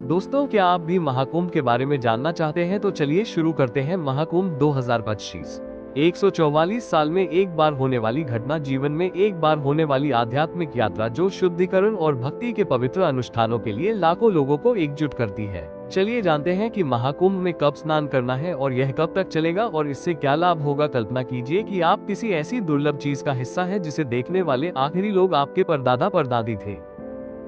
दोस्तों, क्या आप भी महाकुंभ के बारे में जानना चाहते हैं? तो चलिए शुरू करते हैं। महाकुंभ 2025 144 साल में एक बार होने वाली घटना, जीवन में एक बार होने वाली आध्यात्मिक यात्रा जो शुद्धिकरण और भक्ति के पवित्र अनुष्ठानों के लिए लाखों लोगों को एकजुट करती है। चलिए जानते हैं कि महाकुंभ में कब स्नान करना है और यह कब तक चलेगा और इससे क्या लाभ होगा। कल्पना कीजिए कि आप किसी ऐसी दुर्लभ चीज का हिस्सा है जिसे देखने वाले आखिरी लोग आपके परदादा परदादी थे।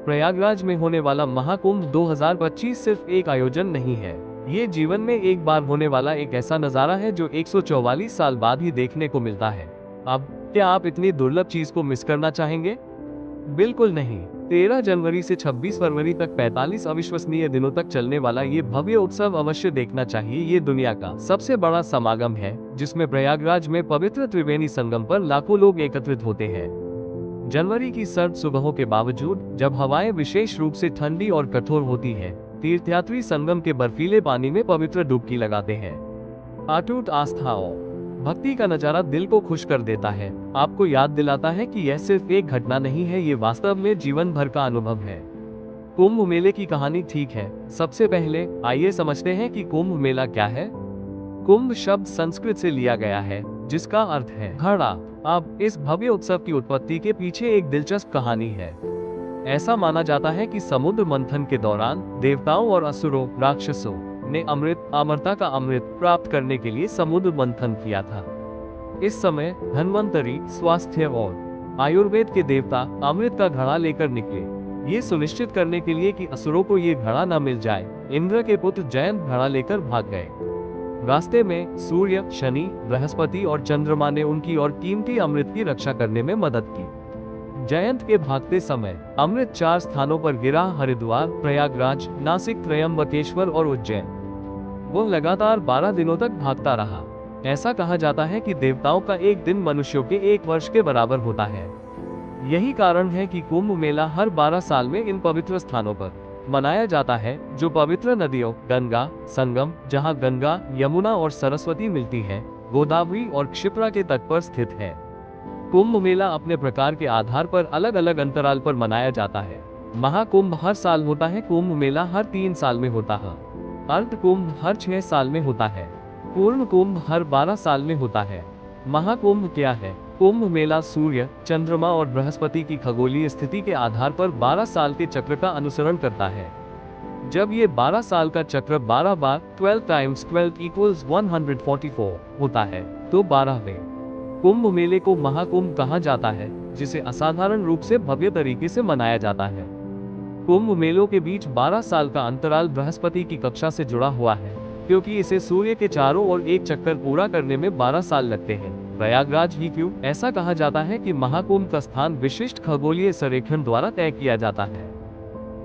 प्रयागराज में होने वाला महाकुंभ 2025 सिर्फ एक आयोजन नहीं है, ये जीवन में एक बार होने वाला एक ऐसा नजारा है जो 144 साल बाद ही देखने को मिलता है। अब क्या आप इतनी दुर्लभ चीज को मिस करना चाहेंगे? बिल्कुल नहीं। 13 जनवरी से 26 फरवरी तक 45 अविश्वसनीय दिनों तक चलने वाला ये भव्य उत्सव अवश्य देखना चाहिए। ये दुनिया का सबसे बड़ा समागम है जिसमें प्रयागराज में पवित्र त्रिवेणी संगम पर लाखों लोग एकत्रित होते हैं। जनवरी की सर्द सुबहों के बावजूद, जब हवाएं विशेष रूप से ठंडी और कठोर होती हैं, तीर्थयात्री संगम के बर्फीले पानी में पवित्र डुबकी लगाते हैं। अटूट आस्था और भक्ति का नजारा दिल को खुश कर देता है, आपको याद दिलाता है कि यह सिर्फ एक घटना नहीं है, ये वास्तव में जीवन भर का अनुभव है। कुंभ मेले की कहानी। ठीक है, सबसे पहले आइए समझते हैं कि कुंभ मेला क्या है। कुंभ शब्द संस्कृत से लिया गया है जिसका अर्थ है घड़ा। अब इस भव्य उत्सव की उत्पत्ति के पीछे एक दिलचस्प कहानी है। ऐसा माना जाता है कि समुद्र मंथन के दौरान देवताओं और असुरों राक्षसों ने अमरता का अमृत प्राप्त करने के लिए समुद्र मंथन किया था। इस समय धन्वंतरी, स्वास्थ्य और आयुर्वेद के देवता अमृत का घड़ा लेकर निकले, ये सुनिश्चित करने के लिए कि असुरों को ये घड़ा न मिल जाए। इंद्र के पुत्र जयंत घड़ा लेकर भाग गए। रास्ते में सूर्य, शनि, बृहस्पति और चंद्रमा ने उनकी और कीमती अमृत की रक्षा करने में मदद की। जयंत के भागते समय अमृत 4 स्थानों पर गिरा: हरिद्वार, प्रयागराज, नासिक, त्रयंबकेश्वर और उज्जैन। वो लगातार 12 दिनों तक भागता रहा। ऐसा कहा जाता है कि देवताओं का एक दिन मनुष्यों के 1 वर्ष के बराबर होता है। यही कारण है कि कुंभ मेला हर 12 साल में इन पवित्र स्थानों पर मनाया जाता है, जो पवित्र नदियों गंगा, संगम, जहां गंगा, यमुना और सरस्वती मिलती है, गोदावरी और क्षिप्रा के तट पर स्थित है। कुंभ मेला अपने प्रकार के आधार पर अलग अलग अंतराल पर मनाया जाता है। महाकुंभ हर साल होता है, कुंभ मेला हर 3 साल में होता है, अर्ध कुंभ हर 6 साल में होता है, पूर्ण कुंभ हर 12 साल में होता है। महाकुंभ क्या है? कुंभ मेला सूर्य, चंद्रमा और बृहस्पति की खगोलीय स्थिति के आधार पर 12 साल के चक्र का अनुसरण करता है। जब ये 12 साल का चक्र 12 बार 12 times 12 equals 144 होता है, तो 12वें कुंभ मेले को महाकुंभ कहा जाता है, जिसे असाधारण रूप से भव्य तरीके से मनाया जाता है। कुंभ मेलों के बीच 12 साल का अंतराल बृहस्पति की कक्षा से जुड़ा हुआ है, क्योंकि इसे सूर्य के चारों ओर एक चक्कर पूरा करने में 12 साल लगते हैं। प्रयागराज ही क्यों? ऐसा कहा जाता है कि महाकुंभ का स्थान विशिष्ट खगोलीय संरेखण द्वारा तय किया जाता है।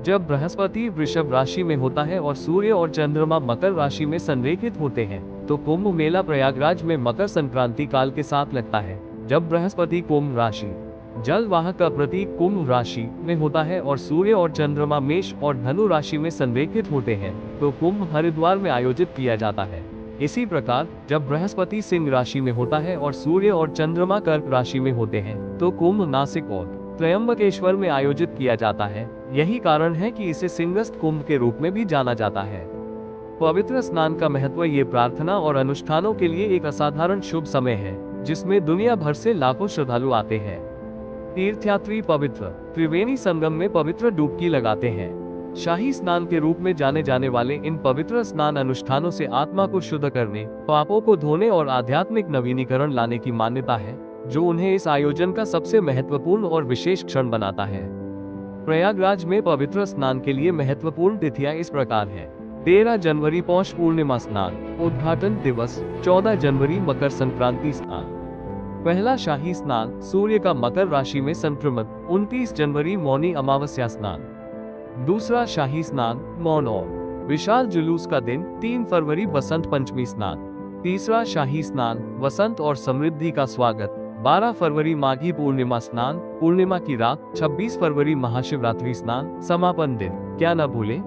जब बृहस्पति वृषभ राशि में होता है और सूर्य और चंद्रमा मकर राशि में संरेखित होते हैं, तो कुंभ मेला प्रयागराज में मकर संक्रांति काल के साथ लगता है। जब बृहस्पति कुंभ राशि, जल वाहक का प्रतीक, कुंभ राशि में होता है और सूर्य और चंद्रमा मेष और धनु राशि में संरेखित होते हैं, तो कुंभ हरिद्वार में आयोजित किया जाता है। इसी प्रकार जब बृहस्पति सिंह राशि में होता है और सूर्य और चंद्रमा कर्क राशि में होते हैं, तो कुंभ नासिक और त्रयंबकेश्वर में आयोजित किया जाता है। यही कारण है कि इसे सिंहस्थ कुंभ के रूप में भी जाना जाता है। पवित्र स्नान का महत्व। ये प्रार्थना और अनुष्ठानों के लिए एक असाधारण शुभ समय है, जिसमें दुनिया भर से लाखों श्रद्धालु आते हैं। तीर्थयात्री पवित्र त्रिवेणी संगम में पवित्र डुबकी लगाते हैं। शाही स्नान के रूप में जाने जाने वाले इन पवित्र स्नान अनुष्ठानों से आत्मा को शुद्ध करने, पापों को धोने और आध्यात्मिक नवीनीकरण लाने की मान्यता है, जो उन्हें इस आयोजन का सबसे महत्वपूर्ण और विशेष क्षण बनाता है। प्रयागराज में पवित्र स्नान के लिए महत्वपूर्ण तिथियां इस प्रकार है: 13 जनवरी पौष पूर्णिमा स्नान, उद्घाटन दिवस 14 जनवरी मकर संक्रांति स्नान, पहला शाही स्नान सूर्य का मकर राशि में संक्रमण, 29 जनवरी मौनी अमावस्या स्नान, दूसरा शाही स्नान मौन और विशाल जुलूस का दिन 3 फरवरी बसंत पंचमी स्नान, तीसरा शाही स्नान वसंत और समृद्धि का स्वागत 12 फरवरी माघी पूर्णिमा स्नान, पूर्णिमा की रात 26 फरवरी महाशिवरात्रि स्नान, समापन दिन। क्या न भूले?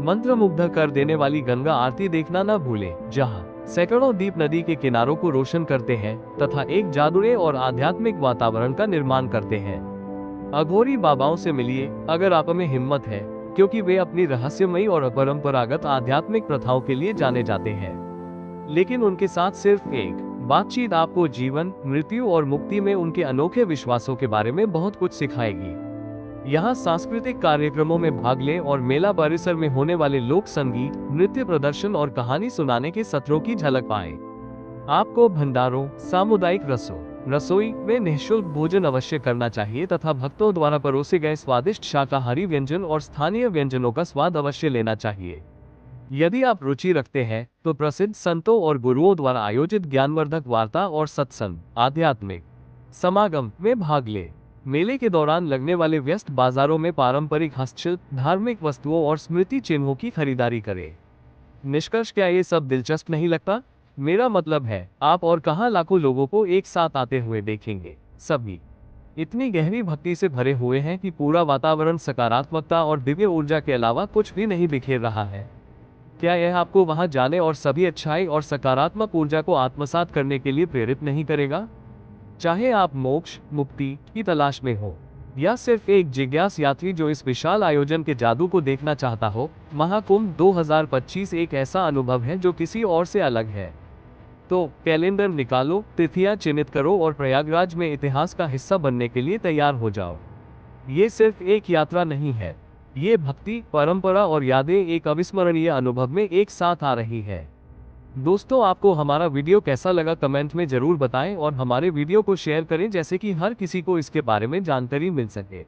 मंत्रमुग्ध कर देने वाली गंगा आरती देखना न भूले, जहां सैकड़ों दीप नदी के किनारों को रोशन करते हैं तथा एक जादुई और आध्यात्मिक वातावरण का निर्माण करते हैं। अघोरी बाबाओं से मिलिए। अगर आप में हिम्मत है क्योंकि वे अपनी रहस्यमयी और अपरंपरागत आध्यात्मिक प्रथाओं के लिए जाने जाते हैं। लेकिन उनके साथ सिर्फ एक बातचीत आपको जीवन, मृत्यु और मुक्ति में उनके अनोखे विश्वासों के बारे में बहुत कुछ सिखाएगी। यहाँ सांस्कृतिक कार्यक्रमों में भाग लें और मेला परिसर में होने वाले लोक संगीत, नृत्य प्रदर्शन और कहानी सुनाने के सत्रों की झलक पाएं। आपको भंडारों, सामुदायिक रसोई में निःशुल्क भोजन अवश्य करना चाहिए तथा भक्तों द्वारा परोसे गए स्वादिष्ट शाकाहारी व्यंजन और स्थानीय व्यंजनों का स्वाद अवश्य लेना चाहिए। यदि आप रुचि रखते हैं तो प्रसिद्ध संतों और गुरुओं द्वारा आयोजित ज्ञानवर्धक वार्ता और सत्संग, आध्यात्मिक समागम में भाग लें। मेले के दौरान लगने वाले व्यस्त बाजारों में पारंपरिक हस्तशिल्प, धार्मिक वस्तुओं और स्मृति चिन्हों की खरीदारी करें। निष्कर्ष, क्या ये सब दिलचस्प नहीं लगता? मेरा मतलब है, आप और कहां लाखों लोगों को एक साथ आते हुए देखेंगे। सभी इतनी गहरी भक्ति से भरे हुए हैं कि पूरा वातावरण सकारात्मकता और दिव्य ऊर्जा के अलावा कुछ भी नहीं बिखेर रहा है। क्या यह आपको वहां जाने और सभी अच्छाई और सकारात्मक ऊर्जा को आत्मसात करने के लिए प्रेरित नहीं करेगा? चाहे आप मोक्ष, मुक्ति की तलाश में हो या सिर्फ एक जिज्ञास यात्री जो इस विशाल आयोजन के जादू को देखना चाहता हो, महाकुंभ 2025 एक ऐसा अनुभव है जो किसी और से अलग है। तो कैलेंडर निकालो, तिथियां चिन्हित करो और प्रयागराज में इतिहास का हिस्सा बनने के लिए तैयार हो जाओ। ये सिर्फ एक यात्रा नहीं है, ये भक्ति, परंपरा और यादें एक अविस्मरणीय अनुभव में एक साथ आ रही है। दोस्तों, आपको हमारा वीडियो कैसा लगा कमेंट में जरूर बताएं और हमारे वीडियो को शेयर करें जैसे कि हर किसी को इसके बारे में जानकारी मिल सके।